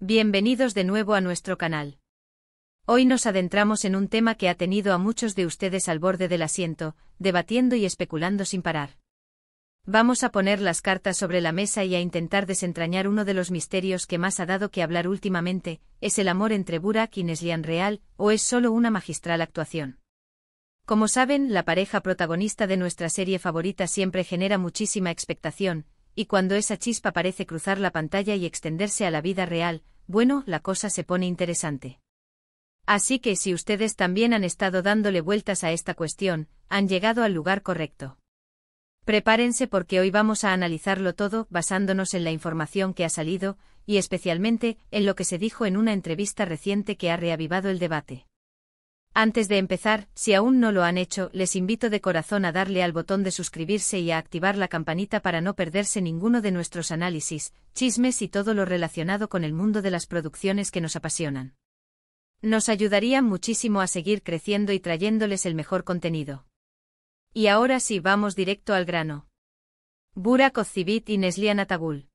Bienvenidos de nuevo a nuestro canal. Hoy nos adentramos en un tema que ha tenido a muchos de ustedes al borde del asiento, debatiendo y especulando sin parar. Vamos a poner las cartas sobre la mesa y a intentar desentrañar uno de los misterios que más ha dado que hablar últimamente: ¿es el amor entre Burak y Neslihan real, o es solo una magistral actuación? Como saben, la pareja protagonista de nuestra serie favorita siempre genera muchísima expectación, y cuando esa chispa parece cruzar la pantalla y extenderse a la vida real, bueno, la cosa se pone interesante. Así que si ustedes también han estado dándole vueltas a esta cuestión, han llegado al lugar correcto. Prepárense porque hoy vamos a analizarlo todo basándonos en la información que ha salido, y especialmente en lo que se dijo en una entrevista reciente que ha reavivado el debate. Antes de empezar, si aún no lo han hecho, les invito de corazón a darle al botón de suscribirse y a activar la campanita para no perderse ninguno de nuestros análisis, chismes y todo lo relacionado con el mundo de las producciones que nos apasionan. Nos ayudarían muchísimo a seguir creciendo y trayéndoles el mejor contenido. Y ahora sí, vamos directo al grano. Burak Ozceğit y Neslihan Atagül.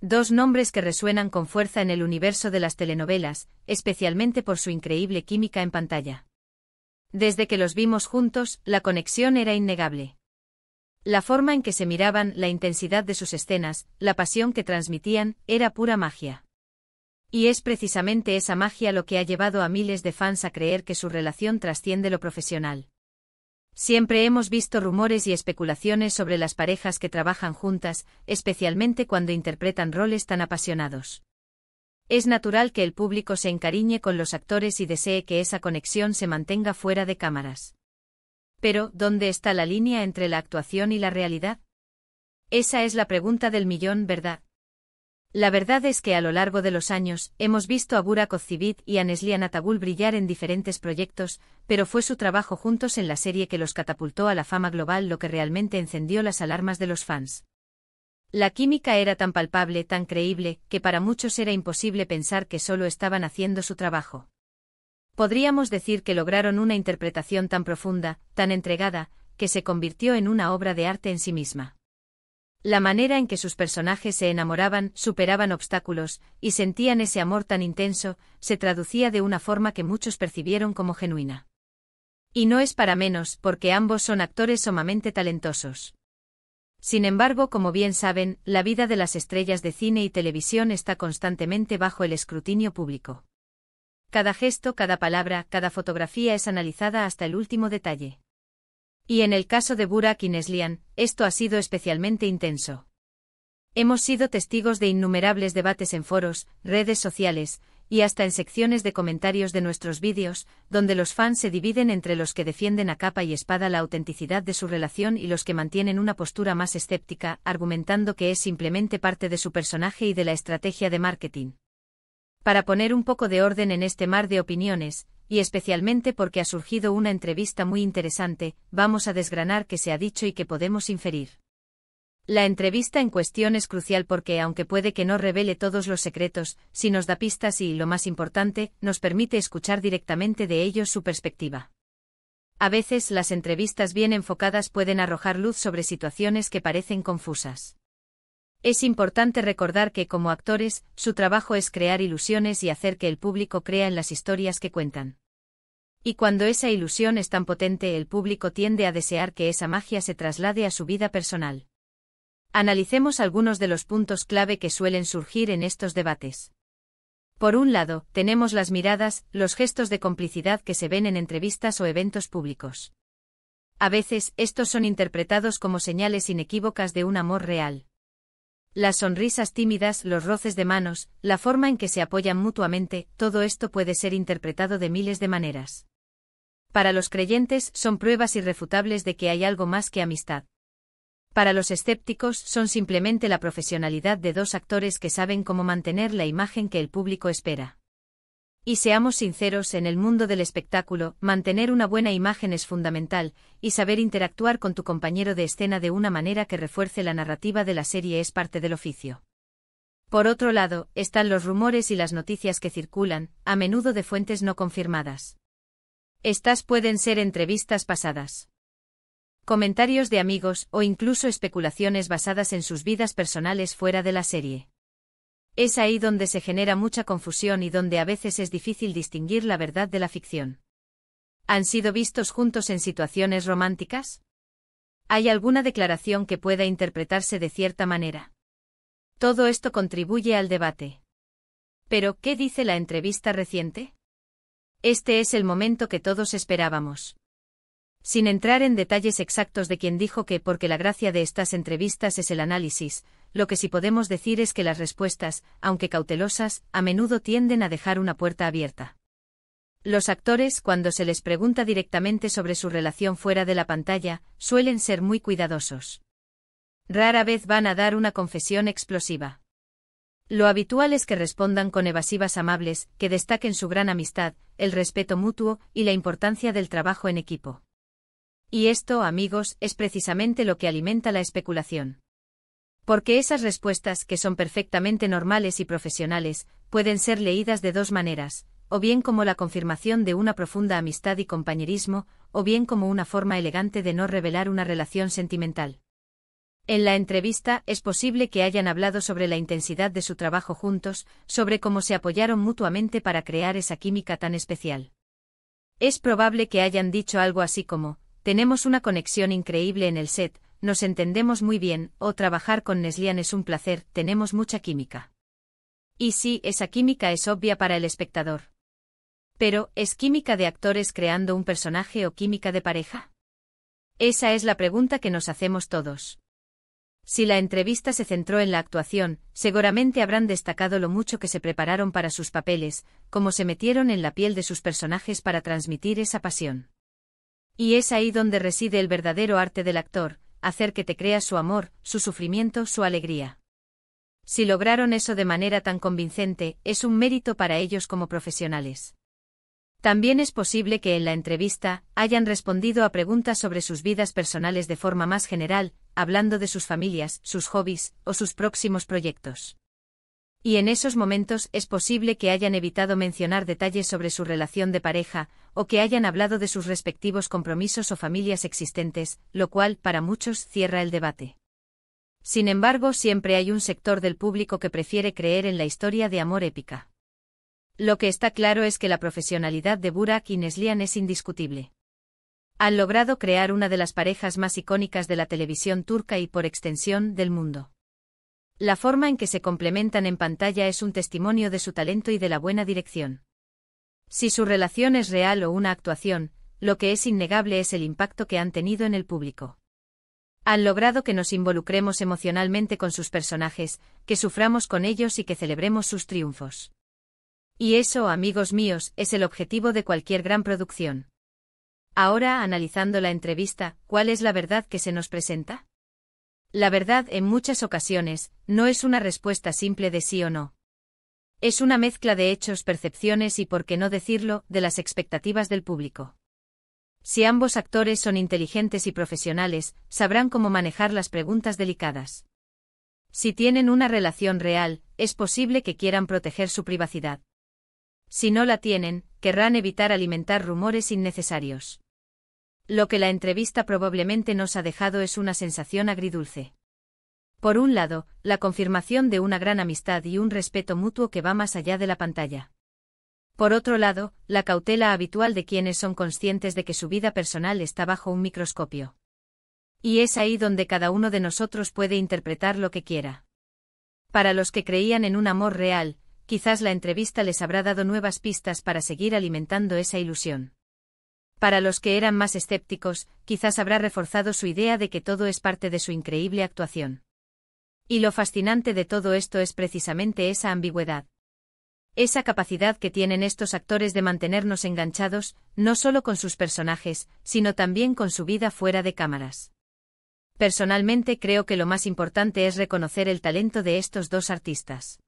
Dos nombres que resuenan con fuerza en el universo de las telenovelas, especialmente por su increíble química en pantalla. Desde que los vimos juntos, la conexión era innegable. La forma en que se miraban, la intensidad de sus escenas, la pasión que transmitían, era pura magia. Y es precisamente esa magia lo que ha llevado a miles de fans a creer que su relación trasciende lo profesional. Siempre hemos visto rumores y especulaciones sobre las parejas que trabajan juntas, especialmente cuando interpretan roles tan apasionados. Es natural que el público se encariñe con los actores y desee que esa conexión se mantenga fuera de cámaras. Pero, ¿dónde está la línea entre la actuación y la realidad? Esa es la pregunta del millón, ¿verdad? La verdad es que a lo largo de los años, hemos visto a Burak Ozceğit y a Neslihan Atagül brillar en diferentes proyectos, pero fue su trabajo juntos en la serie que los catapultó a la fama global lo que realmente encendió las alarmas de los fans. La química era tan palpable, tan creíble, que para muchos era imposible pensar que solo estaban haciendo su trabajo. Podríamos decir que lograron una interpretación tan profunda, tan entregada, que se convirtió en una obra de arte en sí misma. La manera en que sus personajes se enamoraban, superaban obstáculos, y sentían ese amor tan intenso, se traducía de una forma que muchos percibieron como genuina. Y no es para menos, porque ambos son actores sumamente talentosos. Sin embargo, como bien saben, la vida de las estrellas de cine y televisión está constantemente bajo el escrutinio público. Cada gesto, cada palabra, cada fotografía es analizada hasta el último detalle. Y en el caso de Burak y Neslihan, esto ha sido especialmente intenso. Hemos sido testigos de innumerables debates en foros, redes sociales, y hasta en secciones de comentarios de nuestros vídeos, donde los fans se dividen entre los que defienden a capa y espada la autenticidad de su relación y los que mantienen una postura más escéptica, argumentando que es simplemente parte de su personaje y de la estrategia de marketing. Para poner un poco de orden en este mar de opiniones, y especialmente porque ha surgido una entrevista muy interesante, vamos a desgranar qué se ha dicho y qué podemos inferir. La entrevista en cuestión es crucial porque, aunque puede que no revele todos los secretos, sí nos da pistas y, lo más importante, nos permite escuchar directamente de ellos su perspectiva. A veces las entrevistas bien enfocadas pueden arrojar luz sobre situaciones que parecen confusas. Es importante recordar que, como actores, su trabajo es crear ilusiones y hacer que el público crea en las historias que cuentan. Y cuando esa ilusión es tan potente, el público tiende a desear que esa magia se traslade a su vida personal. Analicemos algunos de los puntos clave que suelen surgir en estos debates. Por un lado, tenemos las miradas, los gestos de complicidad que se ven en entrevistas o eventos públicos. A veces, estos son interpretados como señales inequívocas de un amor real. Las sonrisas tímidas, los roces de manos, la forma en que se apoyan mutuamente, todo esto puede ser interpretado de miles de maneras. Para los creyentes, son pruebas irrefutables de que hay algo más que amistad. Para los escépticos, son simplemente la profesionalidad de dos actores que saben cómo mantener la imagen que el público espera. Y seamos sinceros, en el mundo del espectáculo, mantener una buena imagen es fundamental, y saber interactuar con tu compañero de escena de una manera que refuerce la narrativa de la serie es parte del oficio. Por otro lado, están los rumores y las noticias que circulan, a menudo de fuentes no confirmadas. Estas pueden ser entrevistas pasadas, comentarios de amigos o incluso especulaciones basadas en sus vidas personales fuera de la serie. Es ahí donde se genera mucha confusión y donde a veces es difícil distinguir la verdad de la ficción. ¿Han sido vistos juntos en situaciones románticas? ¿Hay alguna declaración que pueda interpretarse de cierta manera? Todo esto contribuye al debate. Pero, ¿qué dice la entrevista reciente? Este es el momento que todos esperábamos. Sin entrar en detalles exactos de quién dijo qué, porque la gracia de estas entrevistas es el análisis, lo que sí podemos decir es que las respuestas, aunque cautelosas, a menudo tienden a dejar una puerta abierta. Los actores, cuando se les pregunta directamente sobre su relación fuera de la pantalla, suelen ser muy cuidadosos. Rara vez van a dar una confesión explosiva. Lo habitual es que respondan con evasivas amables, que destaquen su gran amistad, el respeto mutuo y la importancia del trabajo en equipo. Y esto, amigos, es precisamente lo que alimenta la especulación. Porque esas respuestas, que son perfectamente normales y profesionales, pueden ser leídas de dos maneras, o bien como la confirmación de una profunda amistad y compañerismo, o bien como una forma elegante de no revelar una relación sentimental. En la entrevista, es posible que hayan hablado sobre la intensidad de su trabajo juntos, sobre cómo se apoyaron mutuamente para crear esa química tan especial. Es probable que hayan dicho algo así como: tenemos una conexión increíble en el set, nos entendemos muy bien, o trabajar con Neslian es un placer, tenemos mucha química. Y sí, esa química es obvia para el espectador. Pero, ¿es química de actores creando un personaje o química de pareja? Esa es la pregunta que nos hacemos todos. Si la entrevista se centró en la actuación, seguramente habrán destacado lo mucho que se prepararon para sus papeles, cómo se metieron en la piel de sus personajes para transmitir esa pasión. Y es ahí donde reside el verdadero arte del actor, hacer que te creas su amor, su sufrimiento, su alegría. Si lograron eso de manera tan convincente, es un mérito para ellos como profesionales. También es posible que en la entrevista hayan respondido a preguntas sobre sus vidas personales de forma más general, hablando de sus familias, sus hobbies o sus próximos proyectos. Y en esos momentos es posible que hayan evitado mencionar detalles sobre su relación de pareja, o que hayan hablado de sus respectivos compromisos o familias existentes, lo cual, para muchos, cierra el debate. Sin embargo, siempre hay un sector del público que prefiere creer en la historia de amor épica. Lo que está claro es que la profesionalidad de Burak y Neslihan es indiscutible. Han logrado crear una de las parejas más icónicas de la televisión turca y, por extensión, del mundo. La forma en que se complementan en pantalla es un testimonio de su talento y de la buena dirección. Si su relación es real o una actuación, lo que es innegable es el impacto que han tenido en el público. Han logrado que nos involucremos emocionalmente con sus personajes, que suframos con ellos y que celebremos sus triunfos. Y eso, amigos míos, es el objetivo de cualquier gran producción. Ahora, analizando la entrevista, ¿cuál es la verdad que se nos presenta? La verdad, en muchas ocasiones, no es una respuesta simple de sí o no. Es una mezcla de hechos, percepciones y, por qué no decirlo, de las expectativas del público. Si ambos actores son inteligentes y profesionales, sabrán cómo manejar las preguntas delicadas. Si tienen una relación real, es posible que quieran proteger su privacidad. Si no la tienen, querrán evitar alimentar rumores innecesarios. Lo que la entrevista probablemente nos ha dejado es una sensación agridulce. Por un lado, la confirmación de una gran amistad y un respeto mutuo que va más allá de la pantalla. Por otro lado, la cautela habitual de quienes son conscientes de que su vida personal está bajo un microscopio. Y es ahí donde cada uno de nosotros puede interpretar lo que quiera. Para los que creían en un amor real, quizás la entrevista les habrá dado nuevas pistas para seguir alimentando esa ilusión. Para los que eran más escépticos, quizás habrá reforzado su idea de que todo es parte de su increíble actuación. Y lo fascinante de todo esto es precisamente esa ambigüedad. Esa capacidad que tienen estos actores de mantenernos enganchados, no solo con sus personajes, sino también con su vida fuera de cámaras. Personalmente creo que lo más importante es reconocer el talento de estos dos artistas.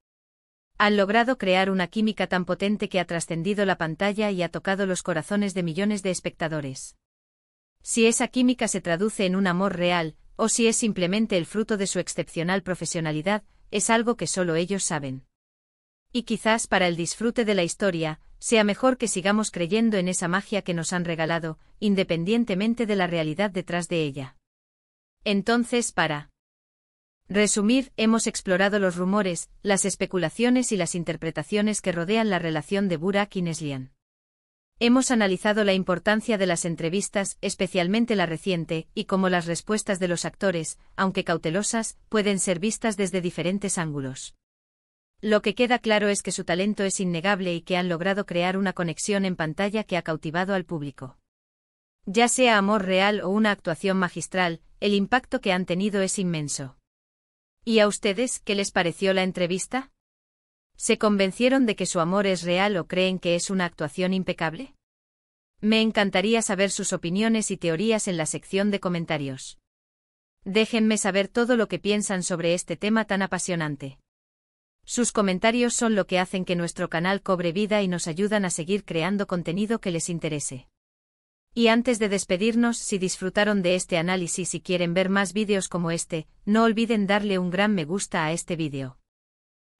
Han logrado crear una química tan potente que ha trascendido la pantalla y ha tocado los corazones de millones de espectadores. Si esa química se traduce en un amor real, o si es simplemente el fruto de su excepcional profesionalidad, es algo que solo ellos saben. Y quizás para el disfrute de la historia, sea mejor que sigamos creyendo en esa magia que nos han regalado, independientemente de la realidad detrás de ella. Entonces, para Resumir, hemos explorado los rumores, las especulaciones y las interpretaciones que rodean la relación de Burak y Neslihan. Hemos analizado la importancia de las entrevistas, especialmente la reciente, y cómo las respuestas de los actores, aunque cautelosas, pueden ser vistas desde diferentes ángulos. Lo que queda claro es que su talento es innegable y que han logrado crear una conexión en pantalla que ha cautivado al público. Ya sea amor real o una actuación magistral, el impacto que han tenido es inmenso. ¿Y a ustedes, qué les pareció la entrevista? ¿Se convencieron de que su amor es real o creen que es una actuación impecable? Me encantaría saber sus opiniones y teorías en la sección de comentarios. Déjenme saber todo lo que piensan sobre este tema tan apasionante. Sus comentarios son lo que hacen que nuestro canal cobre vida y nos ayudan a seguir creando contenido que les interese. Y antes de despedirnos, si disfrutaron de este análisis y quieren ver más vídeos como este, no olviden darle un gran me gusta a este vídeo.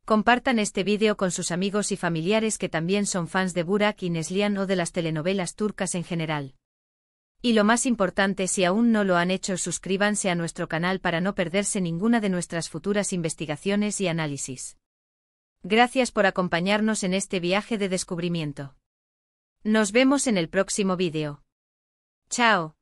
Compartan este vídeo con sus amigos y familiares que también son fans de Burak y Neslihan o de las telenovelas turcas en general. Y lo más importante, si aún no lo han hecho, suscríbanse a nuestro canal para no perderse ninguna de nuestras futuras investigaciones y análisis. Gracias por acompañarnos en este viaje de descubrimiento. Nos vemos en el próximo vídeo. Chao.